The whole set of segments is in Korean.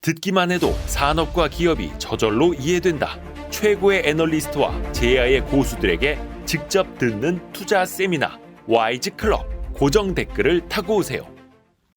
듣기만 해도 산업과 기업이 저절로 이해된다. 최고의 애널리스트와 제야의 고수들에게 직접 듣는 투자 세미나 와이즈 클럽. 고정 댓글을 타고 오세요.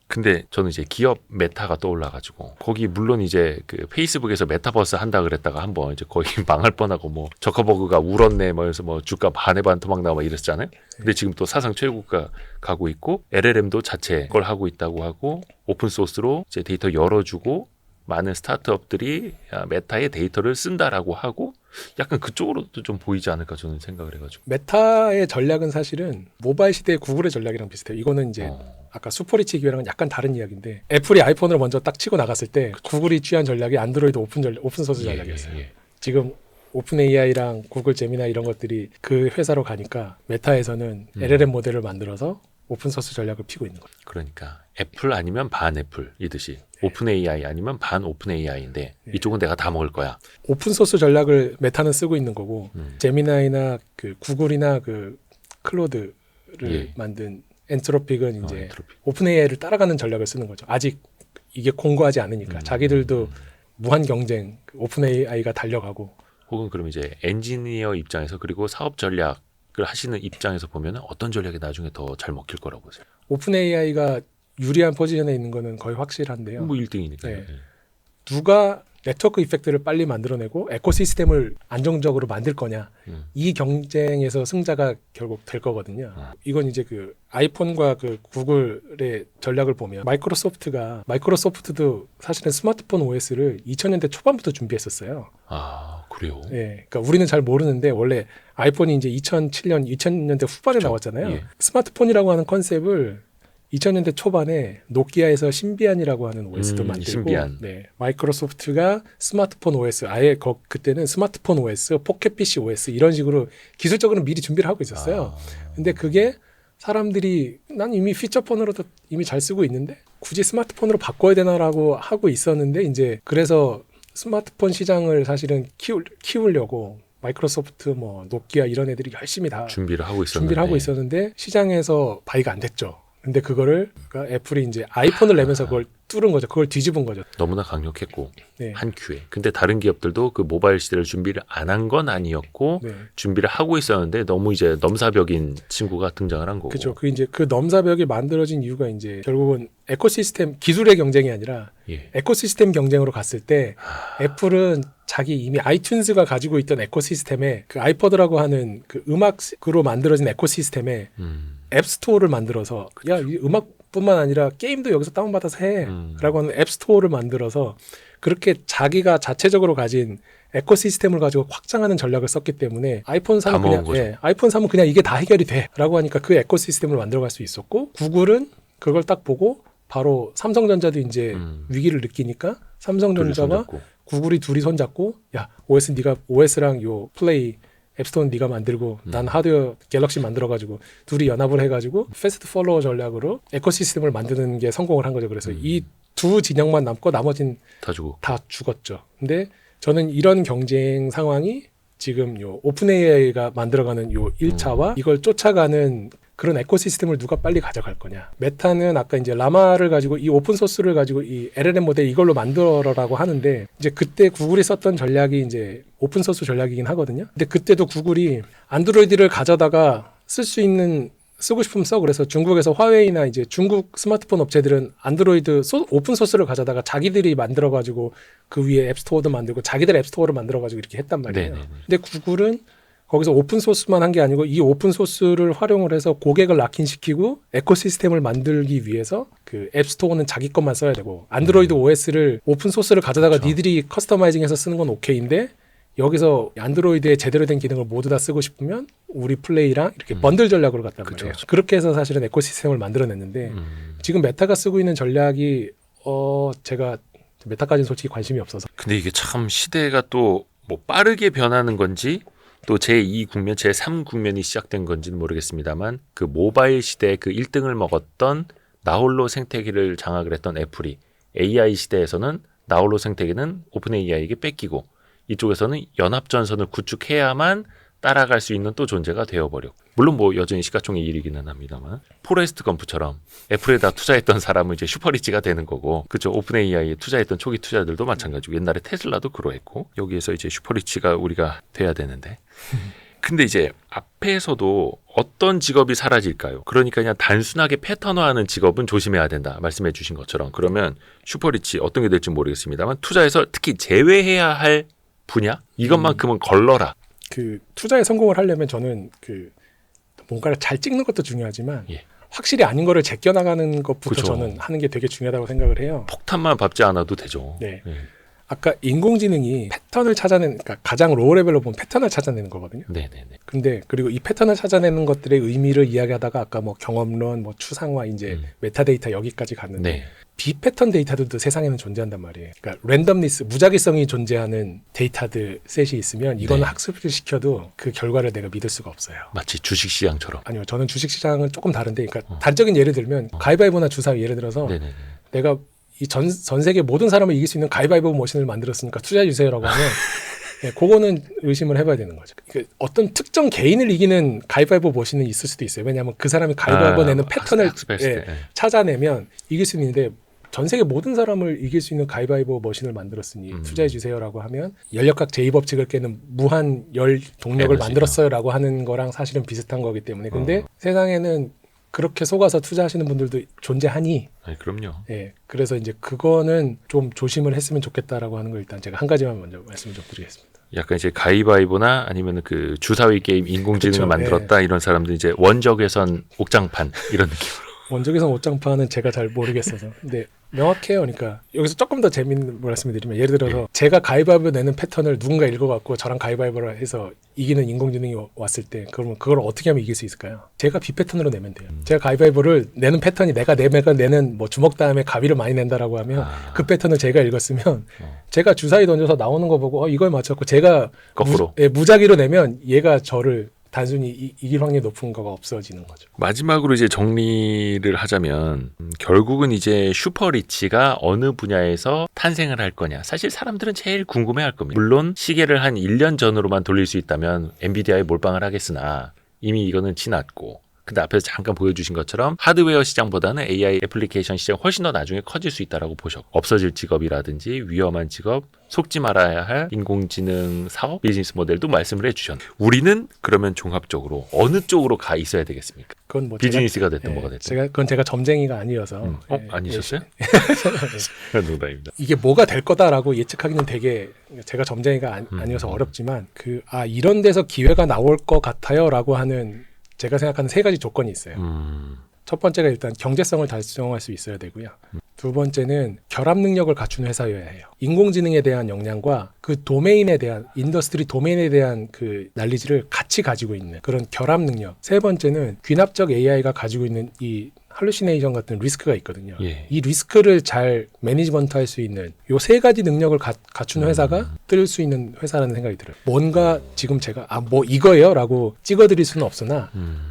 근데 저는 이제 기업 메타가 떠올라가지고 거기 물론 이제 그 페이스북에서 메타버스 한다 그랬다가 한번 이제 거의 망할 뻔하고 뭐 저커버그가 울었네 뭐 해서 뭐 주가 반에 반 토막 나고 막 이랬잖아요. 근데 지금 또 사상 최고가 가고 있고 LLM도 자체 걸 하고 있다고 하고 오픈 소스로 이제 데이터 열어주고 많은 스타트업들이 메타의 데이터를 쓴다라고 하고 약간 그쪽으로도 좀 보이지 않을까 저는 생각을 해가지고. 메타의 전략은 사실은 모바일 시대의 구글의 전략이랑 비슷해요. 이거는 이제 아까 수포리치 기회랑은 약간 다른 이야기인데 애플이 아이폰을 먼저 딱 치고 나갔을 때 구글이 취한 전략이 안드로이드 오픈소스 전략이었어요. 지금 오픈 AI랑 구글 제미나 이런 것들이 그 회사로 가니까 메타에서는 LLM 모델을 만들어서 오픈소스 전략을 피고 있는 거예요. 그러니까 애플 아니면 반 애플이듯이 오픈 AI 아니면 반 오픈 AI인데 이쪽은 내가 다 먹을 거야. 오픈소스 전략을 메타는 쓰고 있는 거고 제미나이나 그 구글이나 그 클로드를 만든 엔트로픽은 이제 오픈 AI를 따라가는 전략을 쓰는 거죠. 아직 이게 공고하지 않으니까 자기들도 무한 경쟁 오픈 AI가 달려가고. 혹은 그럼 이제 엔지니어 입장에서 그리고 사업 전략을 하시는 입장에서 보면 어떤 전략이 나중에 더 잘 먹힐 거라고 보세요? 오픈 AI가 유리한 포지션에 있는 거는 거의 확실한데요. 뭐 1등이니까요. 네. 누가 네트워크 이펙트를 빨리 만들어내고 에코시스템을 안정적으로 만들 거냐 이 경쟁에서 승자가 결국 될 거거든요. 이건 이제 그 아이폰과 그 구글의 전략을 보면 마이크로소프트도 사실은 스마트폰 OS를 2000년대 초반부터 준비했었어요. 아 그래요? 네, 그러니까 우리는 잘 모르는데 원래 아이폰이 이제 2000년대 후반에 나왔잖아요. 예. 스마트폰이라고 하는 컨셉을 2000년대 초반에 노키아에서 신비안이라고 하는 OS도 만들고 신비안. 네, 마이크로소프트가 스마트폰 OS 아예 그때는 스마트폰 OS, 포켓 PC OS 이런 식으로 기술적으로 미리 준비를 하고 있었어요. 근데 그게 사람들이 난 이미 피처폰으로도 이미 잘 쓰고 있는데 굳이 스마트폰으로 바꿔야 되나라고 하고 있었는데 이제 그래서 스마트폰 시장을 사실은 키우려고 마이크로소프트, 뭐 노키아 이런 애들이 열심히 다 준비를 하고 있었는데 시장에서 바이가 안 됐죠. 근데 그거를 그러니까 애플이 이제 아이폰을 내면서 그걸 뚫은 거죠. 그걸 뒤집은 거죠. 너무나 강력했고 네. 한 큐에. 근데 다른 기업들도 그 모바일 시대를 준비를 안 한 건 아니었고 네. 준비를 하고 있었는데 너무 이제 넘사벽인 친구가 등장을 한 거고. 그렇죠. 그 이제 그 넘사벽이 만들어진 이유가 이제 결국은 에코시스템 기술의 경쟁이 아니라 에코시스템 경쟁으로 갔을 때 애플은 자기 이미 아이튠즈가 가지고 있던 에코시스템에 그 아이포드라고 하는 그 음악으로 만들어진 에코시스템에 앱스토어를 만들어서 야, 이 음악뿐만 아니라 게임도 여기서 다운받아서 해라고 하는 앱스토어를 만들어서 그렇게 자기가 자체적으로 가진 에코시스템을 가지고 확장하는 전략을 썼기 때문에 아이폰 3은 그냥 이게 다 해결이 돼라고 하니까 그 에코시스템을 만들어갈 수 있었고 구글은 그걸 딱 보고 바로 삼성전자도 이제 위기를 느끼니까 삼성전자와 구글이 둘이 손잡고 야 OS랑 요 플레이 앱스토어는 네가 만들고 난 하드웨어 갤럭시 만들어가지고 둘이 연합을 해가지고 패스트 팔로워 전략으로 에코시스템을 만드는 게 성공을 한 거죠. 그래서 이 두 진영만 남고 나머진 다 죽었죠. 근데 저는 이런 경쟁 상황이 지금 요 오픈 AI가 만들어가는 요 1차와 이걸 쫓아가는 그런 에코시스템을 누가 빨리 가져갈 거냐. 메타는 아까 이제 라마를 가지고 이 오픈 소스를 가지고 이 LLM 모델 이걸로 만들어라고 하는데 이제 그때 구글이 썼던 전략이 이제 오픈 소스 전략이긴 하거든요. 근데 그때도 구글이 안드로이드를 가져다가 쓰고 싶으면 써. 그래서 중국에서 화웨이나 이제 중국 스마트폰 업체들은 안드로이드 오픈 소스를 가져다가 자기들이 만들어가지고 그 위에 앱스토어도 만들고 자기들 앱스토어를 만들어가지고 이렇게 했단 말이에요. 근데 구글은 거기서 오픈 소스만 한 게 아니고 이 오픈 소스를 활용을 해서 고객을 락인시키고 에코시스템을 만들기 위해서 그 앱스토어는 자기 것만 써야 되고 안드로이드 OS를 오픈 소스를 가져다가 니들이 커스터마이징해서 쓰는 건 오케이인데 여기서 안드로이드에 제대로 된 기능을 모두 다 쓰고 싶으면 우리 플레이랑 이렇게 번들 전략으로 갔단 말이에요. 그렇게 해서 사실은 에코시스템을 만들어냈는데 지금 메타가 쓰고 있는 전략이 제가 메타까지는 솔직히 관심이 없어서. 근데 이게 참 시대가 또 뭐 빠르게 변하는 건지 또 제2 국면, 제3 국면이 시작된 건지는 모르겠습니다만 그 모바일 시대에 그 1등을 먹었던 나홀로 생태계를 장악을 했던 애플이 AI 시대에서는 나홀로 생태계는 오픈 AI에게 뺏기고 이쪽에서는 연합전선을 구축해야만 따라갈 수 있는 또 존재가 되어버렸고 물론 뭐 여전히 시가총액 1위기는 합니다만 포레스트 검프처럼 애플에다 투자했던 사람은 이제 슈퍼리치가 되는 거고 그죠. 오픈 AI에 투자했던 초기 투자들도 마찬가지고 옛날에 테슬라도 그러했고 여기에서 이제 슈퍼리치가 우리가 돼야 되는데 근데 이제 앞에서도 어떤 직업이 사라질까요? 그러니까 그냥 단순하게 패턴화하는 직업은 조심해야 된다 말씀해 주신 것처럼 그러면 슈퍼리치 어떤 게 될지 모르겠습니다만 투자에서 특히 제외해야 할 분야 이것만큼은 걸러라. 그 투자에 성공을 하려면 저는 그 뭔가를 잘 찍는 것도 중요하지만 예. 확실히 아닌 거를 제껴나가는 것부터 그쵸. 저는 하는 게 되게 중요하다고 생각을 해요. 폭탄만 밟지 않아도 되죠. 네. 예. 아까 인공지능이 패턴을 찾아내는, 그러니까 가장 로우 레벨로 보면 패턴을 찾아내는 거거든요. 네네네. 근데 그리고 이 패턴을 찾아내는 것들의 의미를 이야기하다가 아까 뭐 경험론, 뭐 추상화, 이제 메타데이터 여기까지 갔는데 네. 비패턴 데이터들도 세상에는 존재한단 말이에요. 그러니까 랜덤리스, 무작위성이 존재하는 데이터들 셋이 있으면 이거는 네. 학습을 시켜도 그 결과를 내가 믿을 수가 없어요. 마치 주식시장처럼. 아니요, 저는 주식시장은 조금 다른데, 그러니까 단적인 예를 들면 가위바위보나 주사위 예를 들어서 네네네. 내가 이 전 세계 모든 사람을 이길 수 있는 가위바위보 머신을 만들었으니까 투자해 주세요라고 하면 네, 그거는 의심을 해봐야 되는 거죠. 그러니까 어떤 특정 개인을 이기는 가위바위보 머신은 있을 수도 있어요. 왜냐하면 그 사람이 가위바위보 내는 패턴을 학습했을 때. 찾아내면 이길 수 있는데 전 세계 모든 사람을 이길 수 있는 가위바위보 머신을 만들었으니 투자해 주세요라고 하면 연력학 제2법칙을 깨는 무한 열 동력을 에너지가. 만들었어요라고 하는 거랑 사실은 비슷한 거기 때문에 근데 세상에는 그렇게 속아서 투자하시는 분들도 존재하니 아니, 그럼요. 예, 그래서 이제 그거는 좀 조심을 했으면 좋겠다라고 하는 걸 일단 제가 한 가지만 먼저 말씀을 좀 드리겠습니다. 약간 이제 가위바위보나 아니면 그 주사위 게임 인공지능을 그쵸, 만들었다 이런 사람들 이제 원적외선 옥장판 이런 느낌으로. 원적외선 옷장판은 제가 잘 모르겠어서 근데 명확해요. 그러니까 여기서 조금 더 재밌는 말씀을 드리면 예를 들어서 제가 가위바위보 내는 패턴을 누군가 읽어갖고 저랑 가위바위보를 해서 이기는 인공지능이 왔을 때 그러면 그걸 어떻게 하면 이길 수 있을까요? 제가 B 패턴으로 내면 돼요. 제가 가위바위보를 내는 패턴이 내가 내는 뭐 주먹 다음에 가위를 많이 낸다라고 하면 그 패턴을 제가 읽었으면 제가 주사위 던져서 나오는 거 보고 이걸 맞췄고 제가 거꾸로. 무작위로 내면 얘가 저를 단순히 이길 확률이 높은 거가 없어지는 거죠. 마지막으로 이제 정리를 하자면 결국은 이제 슈퍼리치가 어느 분야에서 탄생을 할 거냐. 사실 사람들은 제일 궁금해할 겁니다. 물론 시계를 한 1년 전으로만 돌릴 수 있다면 엔비디아에 몰빵을 하겠으나 이미 이거는 지났고 근데 앞에서 잠깐 보여주신 것처럼 하드웨어 시장보다는 AI 애플리케이션 시장 훨씬 더 나중에 커질 수 있다라고 보셨고 없어질 직업이라든지 위험한 직업, 속지 말아야 할 인공지능 사업, 비즈니스 모델도 말씀을 해주셨는데 우리는 그러면 종합적으로 어느 쪽으로 가 있어야 되겠습니까? 그건 뭐 비즈니스가 됐든 뭐가 됐든. 그건 제가 점쟁이가 아니어서 아니셨어요? 농담입니다. 이게 뭐가 될 거다라고 예측하기는 되게 제가 점쟁이가 아니어서 어렵지만 이런 데서 기회가 나올 것 같아요라고 하는 제가 생각하는 세 가지 조건이 있어요. 첫 번째가 일단 경제성을 달성할 수 있어야 되고요. 두 번째는 결합 능력을 갖춘 회사여야 해요. 인공지능에 대한 역량과 그 도메인에 대한 인더스트리 도메인에 대한 그 난리지를 같이 가지고 있는 그런 결합 능력. 세 번째는 귀납적 AI가 가지고 있는 이 할루시네이션 같은 리스크가 있거든요. 예. 이 리스크를 잘 매니지먼트 할 수 있는 요 세 가지 능력을 갖춘 회사가 뜰 수 있는 회사라는 생각이 들어요. 뭔가 지금 제가 뭐 이거예요 라고 찍어드릴 수는 없으나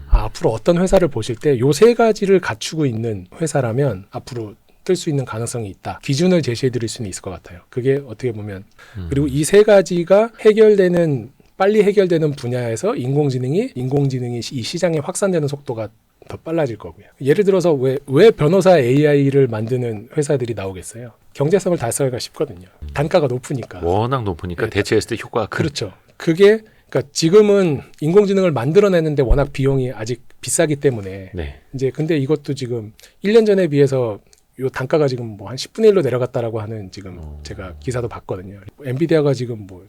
앞으로 어떤 회사를 보실 때 요 세 가지를 갖추고 있는 회사라면 앞으로 뜰 수 있는 가능성이 있다. 기준을 제시해 드릴 수는 있을 것 같아요. 그게 어떻게 보면 그리고 이 세 가지가 빨리 해결되는 분야에서 인공지능이 이 시장에 확산되는 속도가 더 빨라질 거고요. 예를 들어서 왜 변호사 AI를 만드는 회사들이 나오겠어요? 경제성을 달성하기가 쉽거든요. 단가가 높으니까. 워낙 높으니까 대체했을 때 효과가 큰. 그렇죠. 그러니까 지금은 인공지능을 만들어내는데 워낙 비용이 아직 비싸기 때문에 이제 근데 이것도 지금 1년 전에 비해서 요 단가가 지금 뭐 한 10분의 1로 내려갔다라고 하는 지금 제가 기사도 봤거든요. 엔비디아가 지금 뭐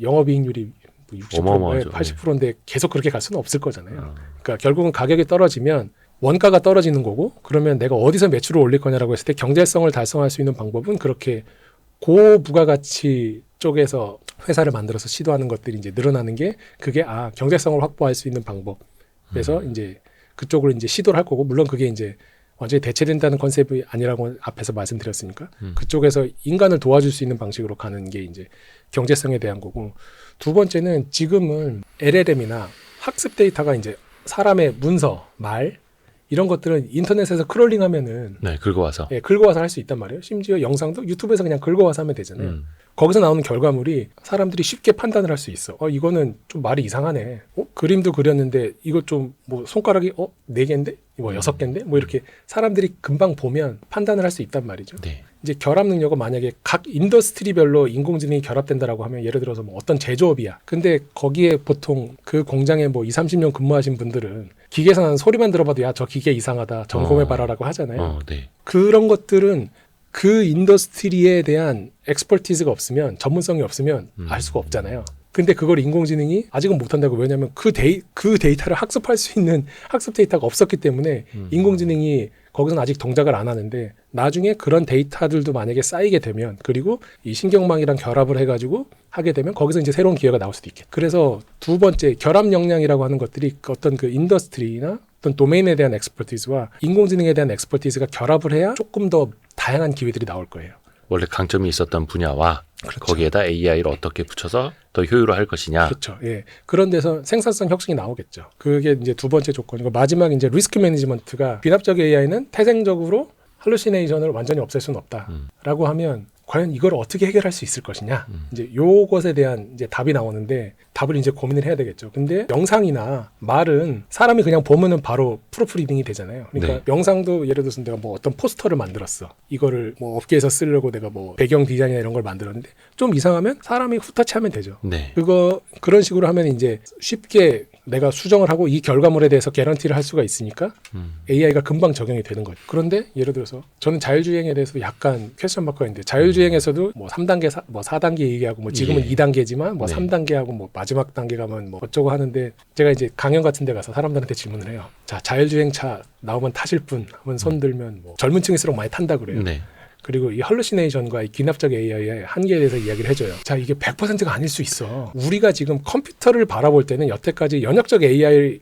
영업이익률이 60%, 80%인데 계속 그렇게 갈 수는 없을 거잖아요. 그러니까 결국은 가격이 떨어지면 원가가 떨어지는 거고 그러면 내가 어디서 매출을 올릴 거냐라고 했을 때 경제성을 달성할 수 있는 방법은 그렇게 고부가가치 쪽에서 회사를 만들어서 시도하는 것들이 이제 늘어나는 게 그게 경제성을 확보할 수 있는 방법에서 이제 그쪽으로 이제 시도를 할 거고 물론 그게 이제 완전히 대체된다는 컨셉이 아니라고 앞에서 말씀드렸으니까 그쪽에서 인간을 도와줄 수 있는 방식으로 가는 게 이제 경제성에 대한 거고 두 번째는 지금은 LLM이나 학습 데이터가 이제 사람의 문서, 말 이런 것들은 인터넷에서 크롤링하면은 긁어와서 긁어와서 할 수 있단 말이에요. 심지어 영상도 유튜브에서 그냥 긁어와서 하면 되잖아요. 거기서 나오는 결과물이 사람들이 쉽게 판단을 할 수 있어. 이거는 좀 말이 이상하네. 그림도 그렸는데 이거 좀 뭐 손가락이 4개인데? 뭐 6개인데? 뭐 이렇게 사람들이 금방 보면 판단을 할 수 있단 말이죠. 네. 이제 결합 능력은 만약에 각 인더스트리별로 인공지능이 결합된다라고 하면 예를 들어서 뭐 어떤 제조업이야. 근데 거기에 보통 그 공장에 뭐 20-30년 근무하신 분들은 기계에서 나는 소리만 들어봐도 야, 저 기계 이상하다. 점검해봐라라고 하잖아요. 네. 그런 것들은 그 인더스트리에 대한 엑스퍼티즈가 없으면, 전문성이 없으면 알 수가 없잖아요. 근데 그걸 인공지능이 아직은 못한다고. 왜냐하면 그 데이터를 학습할 수 있는 학습 데이터가 없었기 때문에 인공지능이 거기서는 아직 동작을 안 하는데, 나중에 그런 데이터들도 만약에 쌓이게 되면, 그리고 이 신경망이랑 결합을 해가지고 하게 되면 거기서 이제 새로운 기회가 나올 수도 있겠다. 그래서 두 번째, 결합 역량이라고 하는 것들이 어떤 그 인더스트리나 어떤 도메인에 대한 엑스퍼티즈와 인공지능에 대한 엑스퍼티즈가 결합을 해야 조금 더 다양한 기회들이 나올 거예요. 원래 강점이 있었던 분야와 그렇죠. 거기에다 AI를 어떻게 붙여서 더 효율화할 것이냐. 그렇죠. 예. 그런 데서 생산성 혁신이 나오겠죠. 그게 이제 두 번째 조건이고, 마지막 이제 리스크 매니지먼트가, 비납적 AI는 태생적으로 할루시네이션을 완전히 없앨 수는 없다라고 하면 과연 이걸 어떻게 해결할 수 있을 것이냐. 이제 요것에 대한 이제 답이 나오는데, 답을 이제 고민을 해야 되겠죠. 근데 영상이나 말은 사람이 그냥 보면은 바로 프로프리딩이 되잖아요. 그러니까 네. 영상도 예를 들어서 내가 뭐 어떤 포스터를 만들었어. 이거를 뭐 업계에서 쓰려고 내가 뭐 배경 디자인이나 이런 걸 만들었는데 좀 이상하면 사람이 후터치하면 되죠. 네. 그런 식으로 하면 이제 쉽게 내가 수정을 하고 이 결과물에 대해서 개런티를 할 수가 있으니까 AI가 금방 적용이 되는 거죠. 그런데 예를 들어서 저는 자율주행에 대해서 약간 퀘스천 마크가 있는데, 자율주행에서도 뭐 3단계, 뭐 4단계 얘기하고, 뭐 지금은 예. 2단계지만 뭐 네. 3단계하고 뭐 마지막 단계 가면 뭐 어쩌고 하는데, 제가 이제 강연 같은 데 가서 사람들한테 질문을 해요. 자, 자율주행차 나오면 타실 분 하면 손 들면 뭐 젊은 층일수록 많이 탄다 그래요. 네. 그리고 이 할루시네이션과 이 귀납적 AI의 한계에 대해서 이야기를 해줘요. 자, 이게 100%가 아닐 수 있어. 우리가 지금 컴퓨터를 바라볼 때는 여태까지 연역적 AI의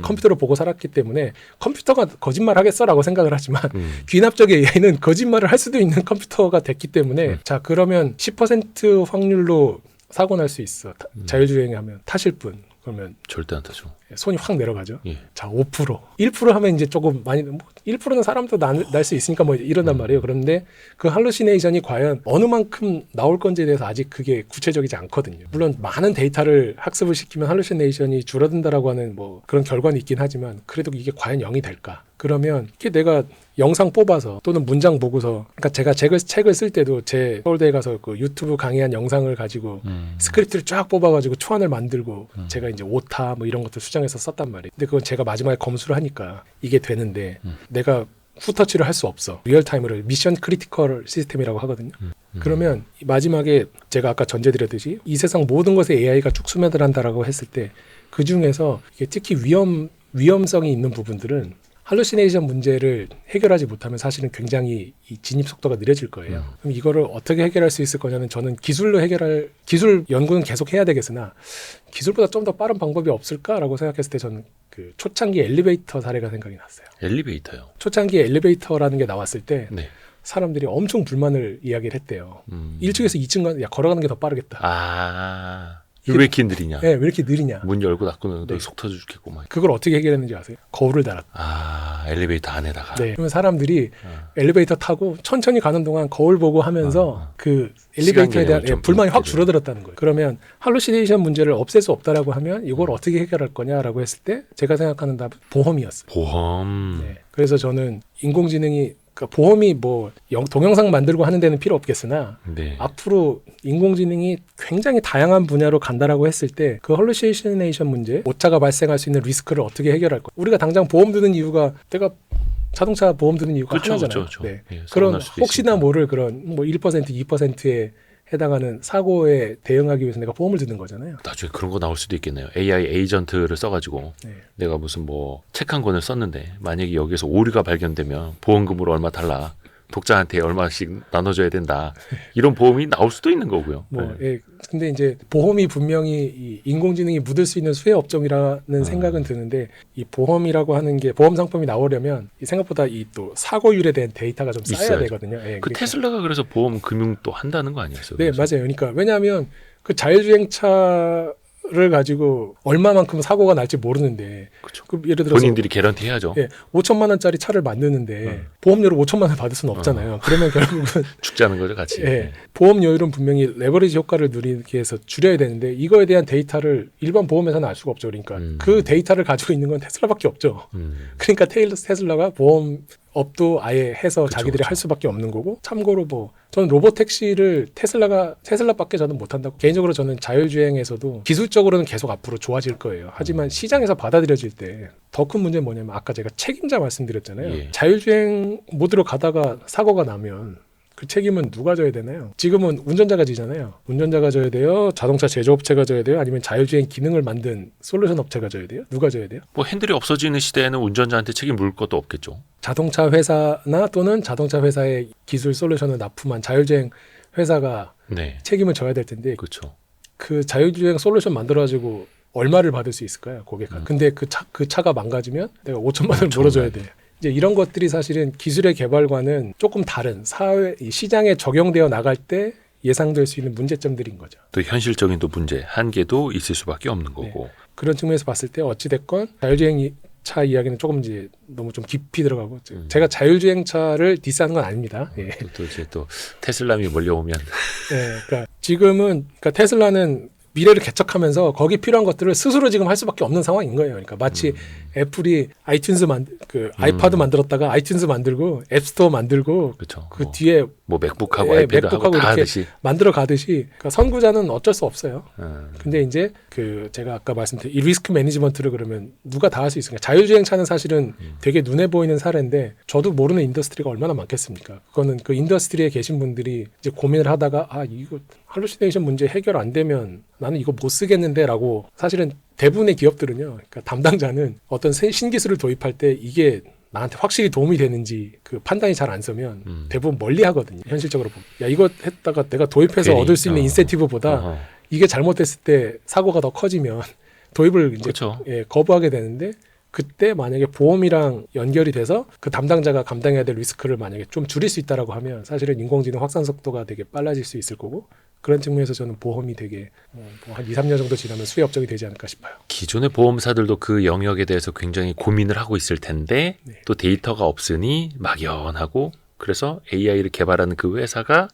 컴퓨터를 보고 살았기 때문에 컴퓨터가 거짓말 하겠어라고 생각을 하지만 귀납적 AI는 거짓말을 할 수도 있는 컴퓨터가 됐기 때문에 자, 그러면 10% 확률로 사고 날 수 있어. 자율주행하면 타실 분. 그러면 절대 안 타죠. 손이 확 내려가죠. 예. 자, 5%. 1% 하면 이제 조금 많이, 뭐 1%는 사람도 날 수 있으니까 뭐 이런단 말이에요. 그런데 그 할루시네이션이 과연 어느 만큼 나올 건지에 대해서 아직 그게 구체적이지 않거든요. 물론 많은 데이터를 학습을 시키면 할루시네이션이 줄어든다라고 하는 뭐 그런 결과는 있긴 하지만, 그래도 이게 과연 0이 될까? 그러면 이게 내가 영상 뽑아서 또는 문장 보고서, 그러니까 제가 책을 쓸 때도 제 서울대에 가서 그 유튜브 강의한 영상을 가지고 스크립트를 쫙 뽑아가지고 초안을 만들고 제가 이제 오타 뭐 이런 것들 수정해서 썼단 말이에요. 근데 그건 제가 마지막에 검수를 하니까 이게 되는데, 내가 후터치를 할 수 없어. 리얼타임으로 미션 크리티컬 시스템이라고 하거든요. 그러면 마지막에 제가 아까 전제드렸듯이 이 세상 모든 것에 AI가 쭉 스며들한다라고 했을 때, 그 중에서 이게 특히 위험성이 있는 부분들은 할루시네이션 문제를 해결하지 못하면 사실은 굉장히 이 진입 속도가 느려질 거예요. 그럼 이거를 어떻게 해결할 수 있을 거냐는, 저는 기술 연구는 계속 해야 되겠으나 기술보다 좀 더 빠른 방법이 없을까라고 생각했을 때, 저는 그 초창기 엘리베이터 사례가 생각이 났어요. 엘리베이터요. 초창기 엘리베이터라는 게 나왔을 때 네. 사람들이 엄청 불만을 이야기를 했대요. 1층에서 2층 걸어가는 게 더 빠르겠다. 아, 왜 이렇게 느리냐? 네, 왜 이렇게 느리냐? 문 열고 닫고는 네. 속 터져 죽겠고 막. 그걸 어떻게 해결했는지 아세요? 거울을 달았다. 아, 엘리베이터 안에다가. 네. 그러면 사람들이 엘리베이터 타고 천천히 가는 동안 거울 보고 하면서 그 엘리베이터에 대한 시간 개념을 불만이 확 좀 줄어들었다는 거예요. 그러면 할루시네이션 문제를 없앨 수 없다라고 하면 이걸 어떻게 해결할 거냐라고 했을 때, 제가 생각하는 답은 보험이었어요. 보험. 네. 그래서 저는 인공지능이, 그러니까 보험이 뭐 동영상 만들고 하는 데는 필요 없겠으나, 네. 앞으로 인공지능이 굉장히 다양한 분야로 간다라고 했을 때 그 할루시네이션 문제, 오차가 발생할 수 있는 리스크를 어떻게 해결할 거야. 우리가 당장 보험 드는 이유가, 내가 자동차 보험 드는 이유가 그쵸, 하나잖아요. 그쵸. 네. 예, 그런 사고 날 수도 혹시나 있으니까. 모를 그런 뭐 1%, 2%에 해당하는 사고에 대응하기 위해서 내가 보험을 드는 거잖아요. 나중에 그런 거 나올 수도 있겠네요. AI 에이전트를 써가지고 네. 내가 무슨 뭐 책 한 권을 썼는데 만약에 여기서 오류가 발견되면 보험금으로 얼마 달라, 독자한테 얼마씩 나눠줘야 된다, 이런 보험이 나올 수도 있는 거고요. 뭐, 네. 예. 근데 이제 보험이 분명히 이 인공지능이 묻을 수 있는 수혜 업종이라는 생각은 드는데, 이 보험이라고 하는 게, 보험 상품이 나오려면 이 생각보다 이 또 사고율에 대한 데이터가 좀 쌓여야 있어야죠. 되거든요. 예, 그 그러니까. 테슬라가 그래서 보험 금융 또 한다는 거 아니었어요? 네, 그래서? 맞아요. 그러니까 왜냐하면 그 자율주행차 를 가지고 얼마만큼 사고가 날지 모르는데 그쵸. 그 예를 들어서 본인들이 개런티 해야죠. 예, 5천만 원짜리 차를 만드는데 보험료를 5천만 원 받을 수는 없잖아요. 그러면 결국은 죽자는 거죠, 같이. 예, 보험료율은 분명히 레버리지 효과를 누리기 위해서 줄여야 되는데 이거에 대한 데이터를 일반 보험회사는 알 수가 없죠. 그러니까 그 데이터를 가지고 있는 건 테슬라밖에 없죠. 그러니까 테슬라가 보험업도 아예 해서 그쵸, 자기들이 그쵸. 할 수밖에 없는 거고 참고로 뭐 저는 로보택시를 테슬라밖에 저는 못한다고 개인적으로 저는 자율주행에서도 기술적으로는 계속 앞으로 좋아질 거예요. 하지만 시장에서 받아들여질 때 더 큰 문제는 뭐냐면 아까 제가 책임자 말씀드렸잖아요. 예. 자율주행 모드로 가다가 사고가 나면 그 책임은 누가 져야 되나요? 지금은 운전자가 지잖아요. 운전자가 져야 돼요? 자동차 제조업체가 져야 돼요? 아니면 자율주행 기능을 만든 솔루션 업체가 져야 돼요? 누가 져야 돼요? 뭐 핸들이 없어지는 시대에는 운전자한테 책임 물 것도 없겠죠. 자동차 회사나 또는 자동차 회사의 기술 솔루션을 납품한 자율주행 회사가 네. 책임을 져야 될 텐데 그렇죠. 그 자율주행 솔루션 만들어가지고 얼마를 받을 수 있을까요? 고객한테. 근데 그 차가 망가지면 내가 5천만 원을 물어줘야 돼. 이제 이런 것들이 사실은 기술의 개발과는 조금 다른 사회 시장에 적용되어 나갈 때 예상될 수 있는 문제점들인 거죠. 또 현실적인 또 문제, 한계도 있을 수밖에 없는 거고. 그런 측면에서 봤을 때 어찌 됐건 자율주행 차 이야기는 조금 이제 너무 좀 깊이 들어가고 제가 자율주행차를 디스하는 건 아닙니다. 예. 또 이제 또 테슬라미 몰려오면 예, 그러니까 지금은 테슬라는 미래를 개척하면서 거기 필요한 것들을 스스로 지금 할 수밖에 없는 상황인 거예요. 그러니까 마치 애플이 아이팟 만들었다가 아이튠즈 만들고 앱스토어 만들고 그렇죠. 그 뒤에 뭐 맥북하고 아이패드하고 다 이렇게 하듯이. 만들어 가듯이 그러니까 선구자는 어쩔 수 없어요. 근데 이제 제가 아까 말씀드린 이 리스크 매니지먼트를 그러면 누가 다 할 수 있습니까? 자율주행차는 사실은 되게 눈에 보이는 사례인데 저도 모르는 인더스트리가 얼마나 많겠습니까? 그거는 그 인더스트리에 계신 분들이 이제 고민을 하다가 이거 할루시네이션 문제 해결 안 되면 나는 이거 못 쓰겠는데라고 사실은 대부분의 기업들은요. 그러니까 담당자는 어떤 신기술을 도입할 때 이게 나한테 확실히 도움이 되는지 그 판단이 잘 안 서면 대부분 멀리 하거든요. 현실적으로 보면. 야, 이거 했다가 내가 도입해서 괜히, 얻을 수 있는 인센티브보다 이게 잘못됐을 때 사고가 더 커지면 도입을 이제 그렇죠. 거부하게 되는데 그때 만약에 보험이랑 연결이 돼서 그 담당자가 감당해야 될 리스크를 만약에 좀 줄일 수 있다라고 하면 사실은 인공지능 확산 속도가 되게 빨라질 수 있을 거고 그런 측면에서 저는 보험이 되게 한 2, 3년 정도 지나면 수혜업적이 되지 않을까 싶어요. 기존의 보험사들도 그 영역에 대해서 굉장히 고민을 하고 있을 텐데 네. 또 데이터가 없으니 막연하고 그래서 AI를 개발하는 그 회사가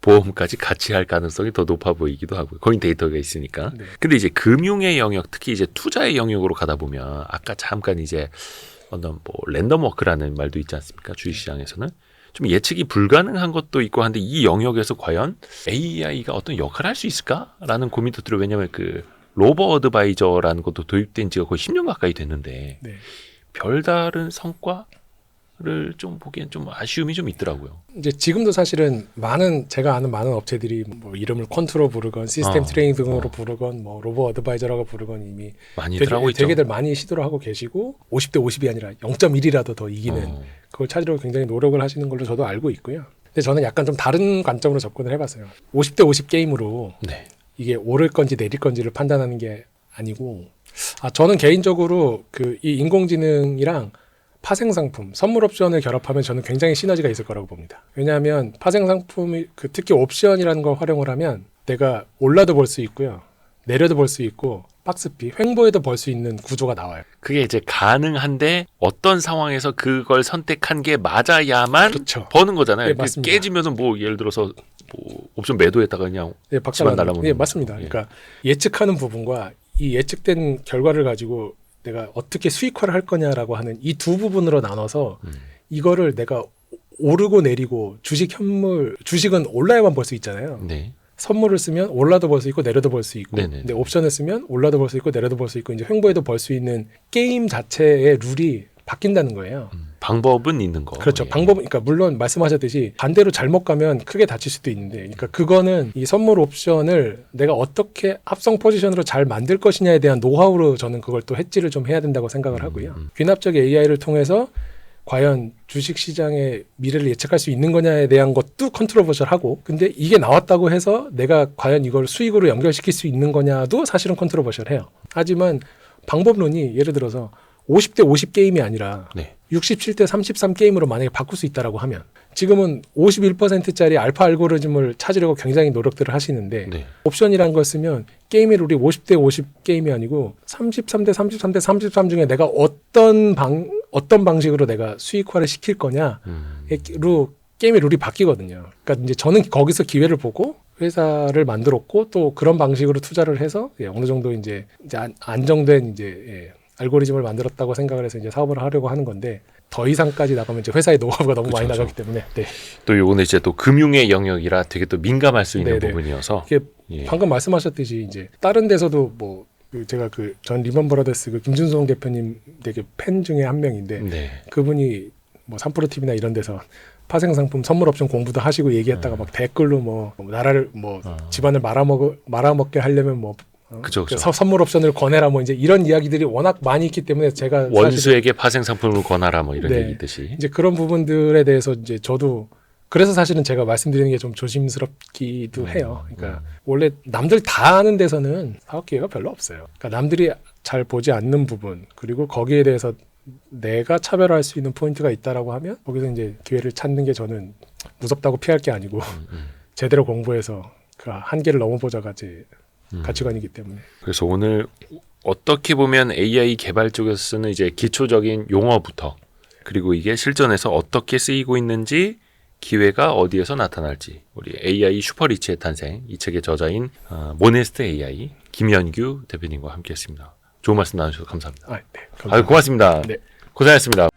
보험까지 같이 할 가능성이 더 높아 보이기도 하고요. 거긴 데이터가 있으니까. 네. 근데 이제 금융의 영역, 특히 이제 투자의 영역으로 가다 보면 아까 잠깐 이제 어떤 뭐 랜덤 워크라는 말도 있지 않습니까? 주식시장에서는 좀 예측이 불가능한 것도 있고 한데 이 영역에서 과연 AI가 어떤 역할을 할 수 있을까라는 고민도 들어요. 왜냐하면 그 로보 어드바이저라는 것도 도입된 지가 거의 10년 가까이 됐는데 네. 별다른 성과를 좀 보기엔 좀 아쉬움이 좀 있더라고요. 이제 지금도 사실은 제가 아는 많은 업체들이 뭐 이름을 컨트로 부르건 시스템 트레이닝 등으로 부르건 뭐 로보 어드바이저라고 부르건 이미 많이들 하고 있죠. 되게들 많이 시도를 하고 계시고 50대 50이 아니라 0.1이라도 더 이기는 그걸 찾으려고 굉장히 노력을 하시는 걸로 저도 알고 있고요. 근데 저는 약간 좀 다른 관점으로 접근을 해봤어요. 50대 50 게임으로 네. 이게 오를 건지 내릴 건지를 판단하는 게 아니고 저는 개인적으로 이 인공지능이랑 파생상품, 선물 옵션을 결합하면 저는 굉장히 시너지가 있을 거라고 봅니다. 왜냐하면 파생상품이 특히 옵션이라는 걸 활용을 하면 내가 올라도 볼 수 있고요. 내려도 볼 수 있고 박스피, 횡보에도 벌 수 있는 구조가 나와요. 그게 이제 가능한데 어떤 상황에서 그걸 선택한 게 맞아야만 그렇죠. 버는 거잖아요. 네, 맞습니다. 깨지면서 뭐 예를 들어서 뭐 옵션 매도했다가 그냥 박살나는. 날아먹는 예, 맞습니다. 그러니까 예측하는 부분과 이 예측된 결과를 가지고 내가 어떻게 수익화를 할 거냐라고 하는 이 두 부분으로 나눠서 이거를 내가 오르고 내리고 주식은 올라야만 벌 수 있잖아요. 네. 선물을 쓰면 올라도 벌 수 있고 내려도 벌 수 있고 네네. 근데 옵션을 쓰면 올라도 벌 수 있고 내려도 벌 수 있고 이제 횡보에도 벌 수 있는 게임 자체의 룰이 바뀐다는 거예요. 방법은 있는 거. 그렇죠. 예. 그러니까 물론 말씀하셨듯이 반대로 잘못 가면 크게 다칠 수도 있는데, 그러니까 그거는 이 선물 옵션을 내가 어떻게 합성 포지션으로 잘 만들 것이냐에 대한 노하우로 저는 그걸 또 해지를 좀 해야 된다고 생각을 하고요. 귀납적 AI를 통해서 과연 주식 시장의 미래를 예측할 수 있는 거냐에 대한 것도 컨트로버셜하고, 근데 이게 나왔다고 해서 내가 과연 이걸 수익으로 연결시킬 수 있는 거냐도 사실은 컨트로버셜해요. 하지만 방법론이 예를 들어서 50대 50 게임이 아니라 네. 67대 33 게임으로 만약에 바꿀 수 있다라고 하면 지금은 51%짜리 알파 알고리즘을 찾으려고 굉장히 노력들을 하시는데 네. 옵션이라는 걸 쓰면 게임의 룰이 50대 50 게임이 아니고 33대 33대 33 중에 내가 어떤 방식으로 내가 수익화를 시킬 거냐로 게임의 룰이 바뀌거든요. 그러니까 이제 저는 거기서 기회를 보고 회사를 만들었고 또 그런 방식으로 투자를 해서 어느 정도 이제 안정된 이제 알고리즘을 만들었다고 생각을 해서 이제 사업을 하려고 하는 건데 더 이상까지 나가면 이제 회사의 노하우가 너무 많이 나가기 때문에 네. 또 요거는 이제 또 금융의 영역이라 되게 또 민감할 수 있는 네네. 부분이어서 이게 예. 방금 말씀하셨듯이 이제 다른 데서도 뭐 제가 그 전 리먼 브라더스 그 김준성 대표님 되게 팬 중에 한 명인데 네. 그분이 뭐 3프로 TV나 이런 데서 파생 상품 선물 옵션 공부도 하시고 얘기했다가 막 댓글로 뭐 나라를 뭐 집안을 말아먹게 하려면 뭐 그죠. 선물 옵션을 권해라 뭐 이제 이런 이야기들이 워낙 많이 있기 때문에 제가 원수에게 파생 상품을 권하라 뭐 이런 네. 얘기 있듯이 이제 그런 부분들에 대해서 이제 저도 그래서 사실은 제가 말씀드리는 게 좀 조심스럽기도 해요. 그러니까 원래 남들 다 아는 데서는 사업 기회가 별로 없어요. 그러니까 남들이 잘 보지 않는 부분 그리고 거기에 대해서 내가 차별화할 수 있는 포인트가 있다라고 하면 거기서 이제 기회를 찾는 게 저는 무섭다고 피할 게 아니고 제대로 공부해서 그 한계를 넘어보자가 제 가치관이기 때문에. 그래서 오늘 어떻게 보면 AI 개발 쪽에서 쓰는 이제 기초적인 용어부터 그리고 이게 실전에서 어떻게 쓰이고 있는지 기회가 어디에서 나타날지 우리 AI 슈퍼리치의 탄생 이 책의 저자인 모네스트 AI 김연규 대표님과 함께했습니다. 좋은 말씀 나누셔서 감사합니다. 네, 감사합니다. 고맙습니다. 네. 고생하셨습니다.